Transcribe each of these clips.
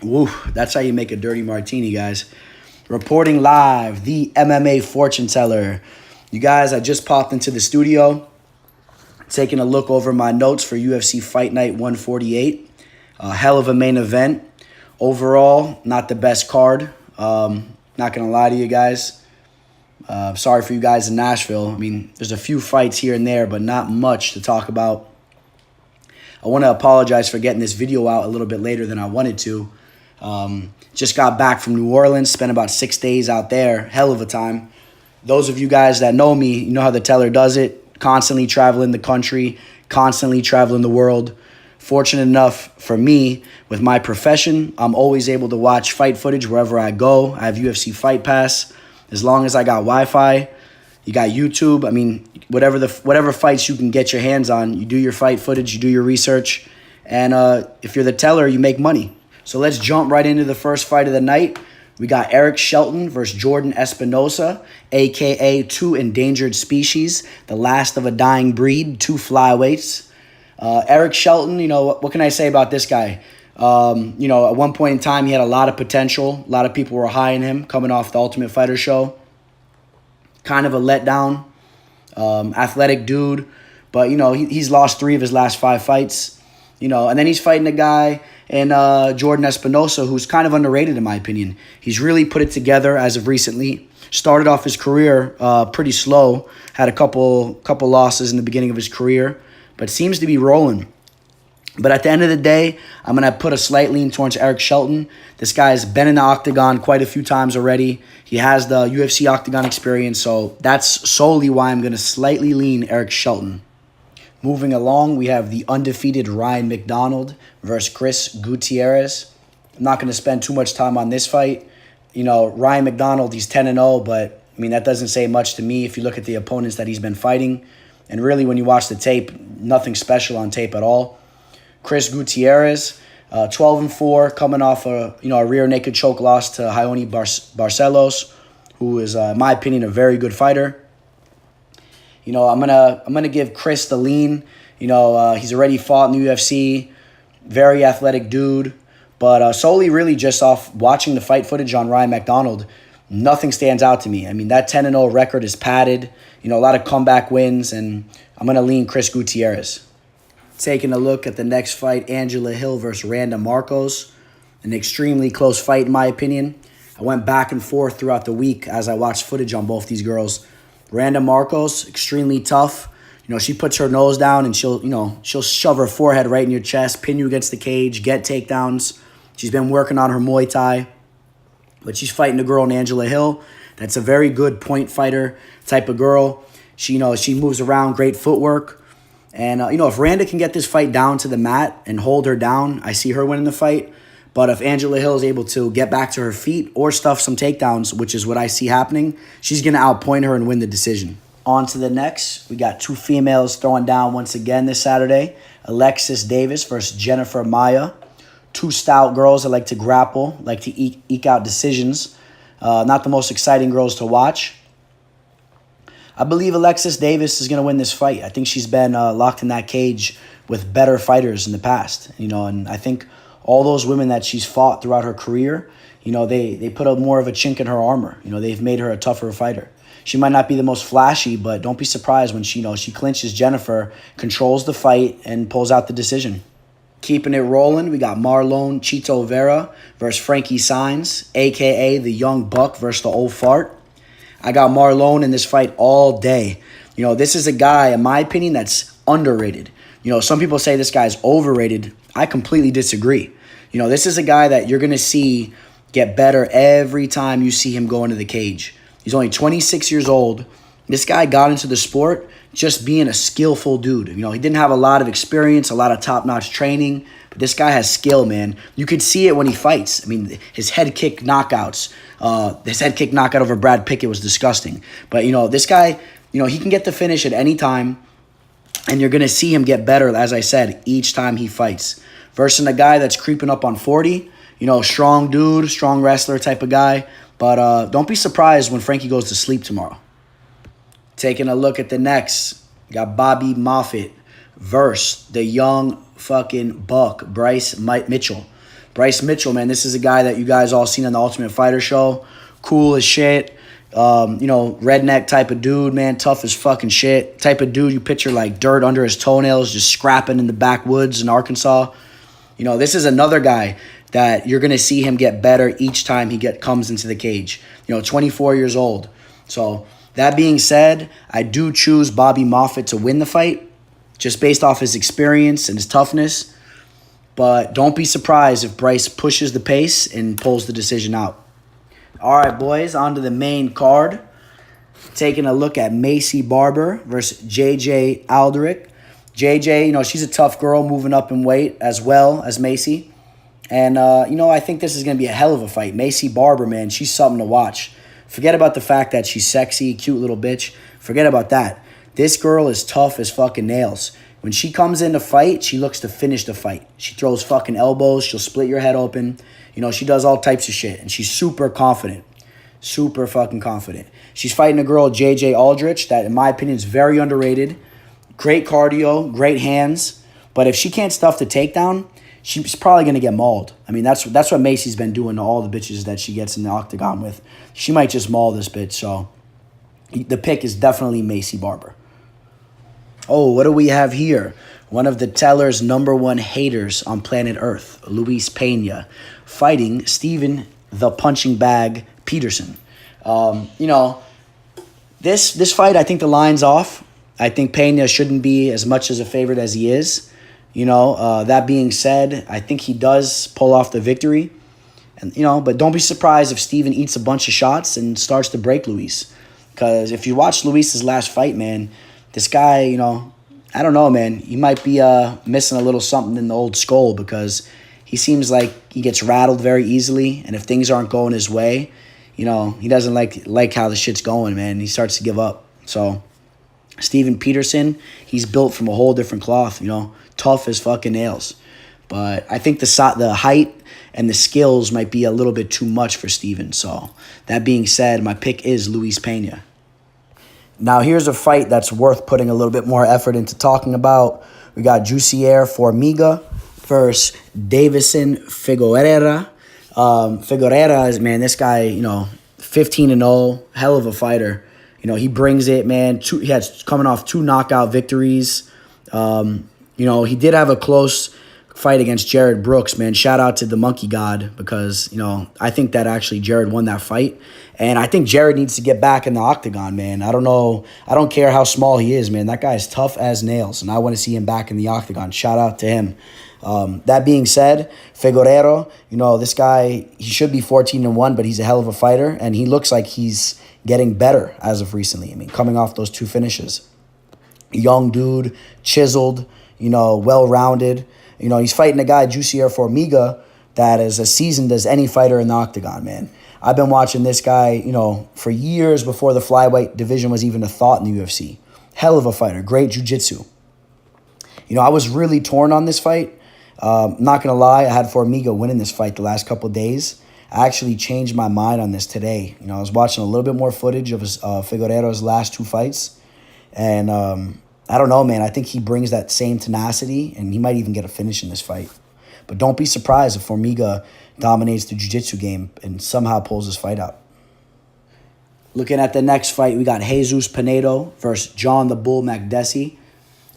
Woo, that's how you make a dirty martini, guys. Reporting live, the MMA fortune teller. You guys, I just popped into the studio, taking a look over my notes for UFC Fight Night 148. A hell of a main event. Overall, not the best card. Not going to lie to you guys. Sorry for you guys in Nashville. I mean, there's a few fights here and there, but not much to talk about. I want to apologize for getting this video out a little bit later than I wanted to. Just got back from New Orleans, spent about 6 days out there. Hell of a time. Those of you guys that know me, you know how the teller does it. Constantly traveling the country, constantly traveling the world. Fortunate enough for me, with my profession, I'm always able to watch fight footage wherever I go. I have UFC Fight Pass. As long as I got Wi-Fi, you got YouTube. I mean, whatever fights you can get your hands on, you do your fight footage, you do your research, and if you're the teller, you make money. So let's jump right into the first fight of the night. We got Eric Shelton versus Jordan Espinosa, a.k.a. two endangered species, the last of a dying breed, two flyweights. Eric Shelton, what can I say about this guy? At one point in time, he had a lot of potential. A lot of people were high on him coming off the Ultimate Fighter show. Kind of a letdown. Athletic dude. But, he's lost 3 of his last 5 fights. And then he's fighting a guy in Jordan Espinosa, who's kind of underrated in my opinion. He's really put it together as of recently. Started off his career pretty slow. Had a couple losses in the beginning of his career. But seems to be rolling. But at the end of the day, I'm going to put a slight lean towards Eric Shelton. This guy's been in the octagon quite a few times already. He has the UFC octagon experience, so that's solely why I'm going to slightly lean Eric Shelton. Moving along, we have the undefeated Ryan McDonald versus Chris Gutierrez. I'm not going to spend too much time on this fight. Ryan McDonald, he's 10-0, but, that doesn't say much to me if you look at the opponents that he's been fighting. And really, when you watch the tape, nothing special on tape at all. Chris Gutierrez, 12-4, coming off a rear naked choke loss to Raoni Barcelos, who is, in my opinion, a very good fighter. I'm gonna give Chris the lean. He's already fought in the UFC, very athletic dude, but solely really just off watching the fight footage on Ryan McDonald, nothing stands out to me. That 10-0 record is padded. A lot of comeback wins, and I'm gonna lean Chris Gutierrez. Taking a look at the next fight, Angela Hill versus Randa Marcos. An extremely close fight, in my opinion. I went back and forth throughout the week as I watched footage on both these girls. Randa Marcos, extremely tough. She puts her nose down and she'll shove her forehead right in your chest, pin you against the cage, get takedowns. She's been working on her Muay Thai. But she's fighting a girl in Angela Hill that's a very good point fighter type of girl. She moves around, great footwork. And, if Randa can get this fight down to the mat and hold her down, I see her winning the fight. But if Angela Hill is able to get back to her feet or stuff some takedowns, which is what I see happening, she's going to outpoint her and win the decision. On to the next. We got 2 females throwing down once again this Saturday. Alexis Davis versus Jennifer Maia. 2 stout girls that like to grapple, like to eke out decisions. Not the most exciting girls to watch. I believe Alexis Davis is going to win this fight. I think she's been locked in that cage with better fighters in the past. And I think all those women that she's fought throughout her career, they put up more of a chink in her armor. They've made her a tougher fighter. She might not be the most flashy, but don't be surprised when she clinches Jennifer, controls the fight, and pulls out the decision. Keeping it rolling, we got Marlon Chito Vera versus Frankie Saenz, a.k.a. the young buck versus the old fart. I got Marlon in this fight all day. This is a guy, in my opinion, that's underrated. Some people say this guy's overrated. I completely disagree. This is a guy that you're going to see get better every time you see him go into the cage. He's only 26 years old. This guy got into the sport just being a skillful dude. He didn't have a lot of experience, a lot of top-notch training, but this guy has skill, man. You could see it when he fights. His head kick knockouts. His head kick knockout over Brad Pickett was disgusting. But, this guy, he can get the finish at any time, and you're going to see him get better, as I said, each time he fights. Versus a guy that's creeping up on 40, strong dude, strong wrestler type of guy. But don't be surprised when Frankie goes to sleep tomorrow. Taking a look at the next, got Bobby Moffitt versus the young fucking buck, Bryce Mitchell. Bryce Mitchell, man, this is a guy that you guys all seen on the Ultimate Fighter show. Cool as shit. Redneck type of dude, man. Tough as fucking shit. Type of dude you picture like dirt under his toenails, just scrapping in the backwoods in Arkansas. This is another guy that you're going to see him get better each time he comes into the cage. 24 years old. So that being said, I do choose Bobby Moffitt to win the fight just based off his experience and his toughness. But don't be surprised if Bryce pushes the pace and pulls the decision out. All right, boys, on to the main card. Taking a look at Macy Barber versus JJ Aldrich. JJ, she's a tough girl moving up in weight as well as Macy. And, I think this is going to be a hell of a fight. Macy Barber, man, she's something to watch. Forget about the fact that she's sexy, cute little bitch. Forget about that. This girl is tough as fucking nails. When she comes in to fight, she looks to finish the fight. She throws fucking elbows. She'll split your head open. She does all types of shit. And she's super confident. Super fucking confident. She's fighting a girl, JJ Aldrich, that in my opinion is very underrated. Great cardio, great hands. But if she can't stuff the takedown, she's probably going to get mauled. I mean, that's what Macy's been doing to all the bitches that she gets in the octagon with. She might just maul this bitch. So the pick is definitely Macy Barber. Oh, what do we have here? One of the Teller's #1 haters on planet Earth, Luis Pena, fighting Steven the Punching Bag Peterson. This fight, I think the line's off. I think Pena shouldn't be as much as a favorite as he is. That being said, I think he does pull off the victory. And but don't be surprised if Steven eats a bunch of shots and starts to break Luis. Because if you watch Luis's last fight, man, this guy, I don't know, man. He might be missing a little something in the old skull because he seems like he gets rattled very easily. And if things aren't going his way, he doesn't like how the shit's going, man. He starts to give up. So Steven Peterson, he's built from a whole different cloth, tough as fucking nails. But I think the height and the skills might be a little bit too much for Steven. So that being said, my pick is Luis Pena. Now here's a fight that's worth putting a little bit more effort into talking about. We got Jussier Formiga versus Davison Figueroa. Figueroa is, man, this guy, 15-0, hell of a fighter. He brings it, man. He has coming off 2 knockout victories. He did have a close fight against Jared Brooks, man. Shout out to the Monkey God because, I think that actually Jared won that fight. And I think Jared needs to get back in the octagon, man. I don't know. I don't care how small he is, man. That guy is tough as nails, and I want to see him back in the octagon. Shout out to him. That being said, Figueroa, this guy, he should be 14-1, but he's a hell of a fighter, and he looks like he's getting better as of recently. I mean, coming off those 2 finishes. Young dude, chiseled, well-rounded. He's fighting a guy, Jussier Formiga, that is as seasoned as any fighter in the octagon, man. I've been watching this guy, for years before the flyweight division was even a thought in the UFC. Hell of a fighter, great jiu-jitsu. I was really torn on this fight. Not going to lie, I had Formiga winning this fight the last couple of days. I actually changed my mind on this today. I was watching a little bit more footage of Figueroa's last 2 fights. And I don't know, man. I think he brings that same tenacity, and he might even get a finish in this fight. But don't be surprised if Formiga dominates the jiu-jitsu game and somehow pulls this fight out. Looking at the next fight, we got Jesus Pinedo versus John the Bull Makdessi.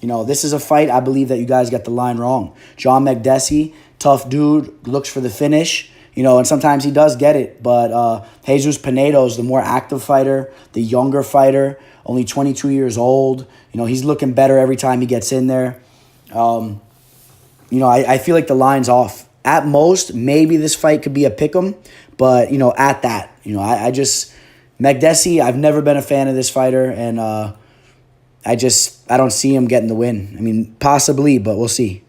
This is a fight I believe that you guys got the line wrong. John Makdessi, tough dude, looks for the finish, and sometimes he does get it. But Jesus Pinedo is the more active fighter, the younger fighter, only 22 years old. He's looking better every time he gets in there. I feel like the line's off. At most, maybe this fight could be a pick'em, but, at that, Makdessi, I've never been a fan of this fighter, and I don't see him getting the win. I mean, possibly, but we'll see.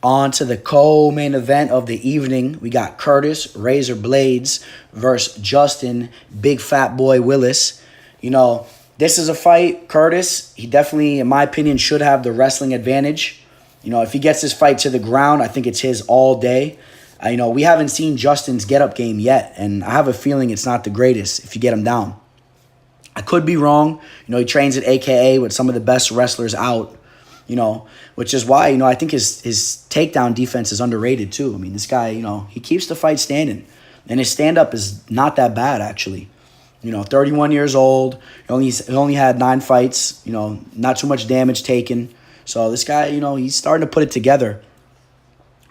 On to the co-main event of the evening. We got Curtis Razor Blades versus Justin Big Fat Boy Willis. This is a fight. Curtis, he definitely, in my opinion, should have the wrestling advantage. If he gets this fight to the ground, I think it's his all day. We haven't seen Justin's get-up game yet, and I have a feeling it's not the greatest if you get him down. I could be wrong. He trains at AKA with some of the best wrestlers out. which is why, I think his takedown defense is underrated too. I mean, this guy, he keeps the fight standing. And his stand-up is not that bad, actually. 31 years old. He only had 9 fights. Not too much damage taken. So this guy, he's starting to put it together.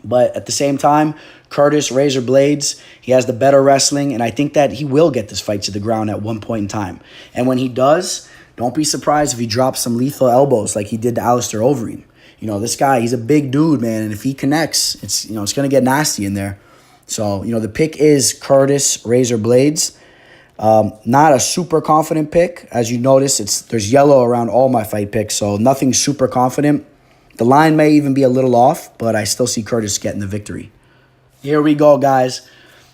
But at the same time, Curtis Razor Blades, he has the better wrestling. And I think that he will get this fight to the ground at one point in time. And when he does, don't be surprised if he drops some lethal elbows like he did to Alistair Overeem. This guy, he's a big dude, man. And if he connects, it's going to get nasty in there. So, the pick is Curtis Razor Blades. Not a super confident pick. As you notice, there's yellow around all my fight picks, so nothing super confident. The line may even be a little off, but I still see Curtis getting the victory. Here we go, guys.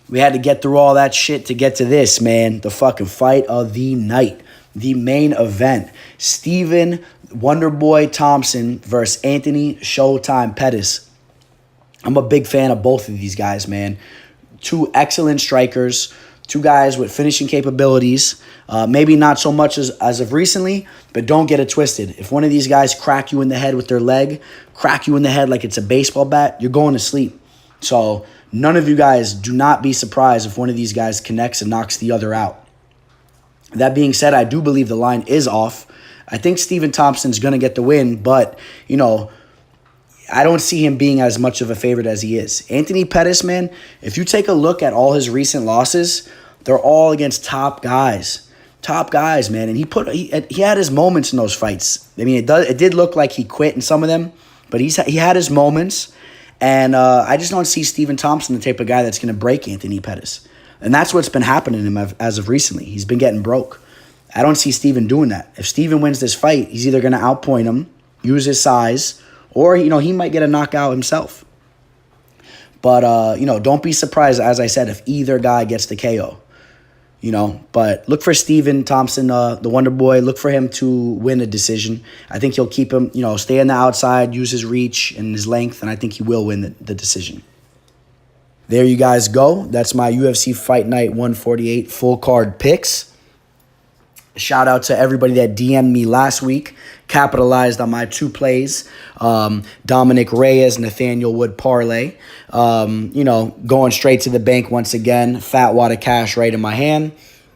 We had to get through all that shit to get to this, man. The fucking fight of the night. The main event. Stephen Wonderboy Thompson versus Anthony Showtime Pettis. I'm a big fan of both of these guys, man. 2 excellent strikers, 2 guys with finishing capabilities. Maybe not so much as of recently, but don't get it twisted. If one of these guys crack you in the head with their leg, crack you in the head like it's a baseball bat, you're going to sleep. So none of you guys, do not be surprised if one of these guys connects and knocks the other out. That being said, I do believe the line is off. I think Stephen Thompson's going to get the win, but, I don't see him being as much of a favorite as he is. Anthony Pettis, man, if you take a look at all his recent losses, they're all against top guys. Top guys, man. And he had his moments in those fights. I mean, it did look like he quit in some of them, but he had his moments. And I just don't see Stephen Thompson the type of guy that's going to break Anthony Pettis. And that's what's been happening to him as of recently. He's been getting broke. I don't see Stephen doing that. If Stephen wins this fight, he's either going to outpoint him, use his size, or, he might get a knockout himself. But, don't be surprised, as I said, if either guy gets the KO. But look for Stephen Thompson, the Wonder Boy. Look for him to win a decision. I think he'll keep him, stay on the outside, use his reach and his length, and I think he will win the decision. There you guys go. That's my UFC Fight Night 148 full card picks. Shout out to everybody that DM'd me last week, capitalized on my 2 plays. Dominic Reyes, Nathaniel Wood parlay. Going straight to the bank once again. Fat wad of cash right in my hand.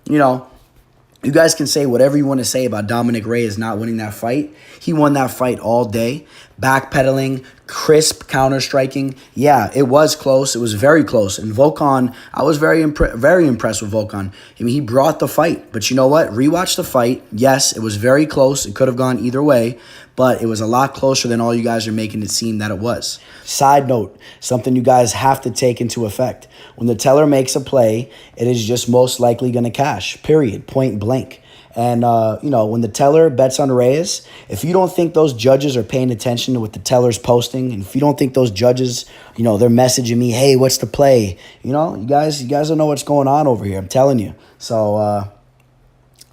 You guys can say whatever you want to say about Dominic Reyes not winning that fight. He won that fight all day. Backpedaling, crisp counter-striking. Yeah, it was close. It was very close. And Volkan, I was very impressed with Volkan. I mean, he brought the fight. But you know what? Rewatch the fight. Yes, it was very close. It could have gone either way. But it was a lot closer than all you guys are making it seem that it was. Side note, something you guys have to take into effect. When the teller makes a play, it is just most likely going to cash, period, point blank. And, when the teller bets on Reyes, if you don't think those judges are paying attention to what the teller's posting, and if you don't think those judges, they're messaging me, hey, what's the play? You guys don't know what's going on over here. I'm telling you. So,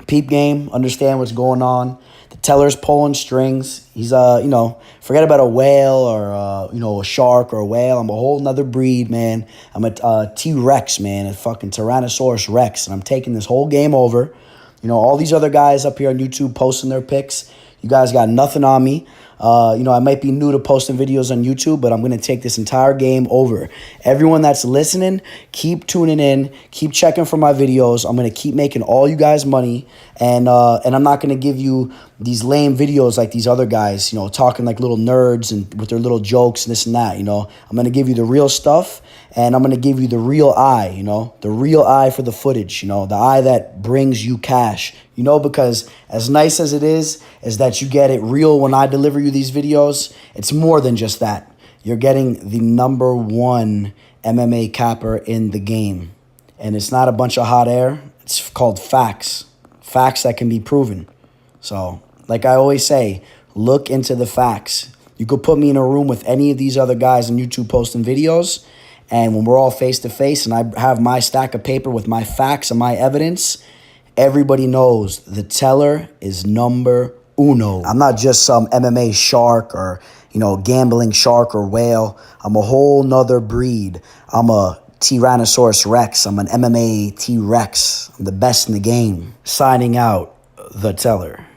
peep game, understand what's going on. The teller's pulling strings. He's, forget about a whale or, a shark or a whale. I'm a whole nother breed, man. I'm a T-Rex, man, a fucking Tyrannosaurus Rex. And I'm taking this whole game over. All these other guys up here on YouTube posting their picks. You guys got nothing on me. I might be new to posting videos on YouTube, but I'm going to take this entire game over. Everyone that's listening, keep tuning in. Keep checking for my videos. I'm going to keep making all you guys money. And I'm not going to give you these lame videos like these other guys, talking like little nerds and with their little jokes and this and that, I'm going to give you the real stuff, and I'm going to give you the real eye, the real eye for the footage, the eye that brings you cash, because as nice as it is that you get it real when I deliver you these videos, it's more than just that. You're getting the #1 MMA capper in the game. And it's not a bunch of hot air. It's called facts. Facts that can be proven. So, like I always say, look into the facts. You could put me in a room with any of these other guys on YouTube posting videos, and when we're all face-to-face and I have my stack of paper with my facts and my evidence, everybody knows the teller is #1. I'm not just some MMA shark or, gambling shark or whale. I'm a whole nother breed. I'm a Tyrannosaurus Rex. I'm an MMA T-Rex. I'm the best in the game. Signing out, the teller.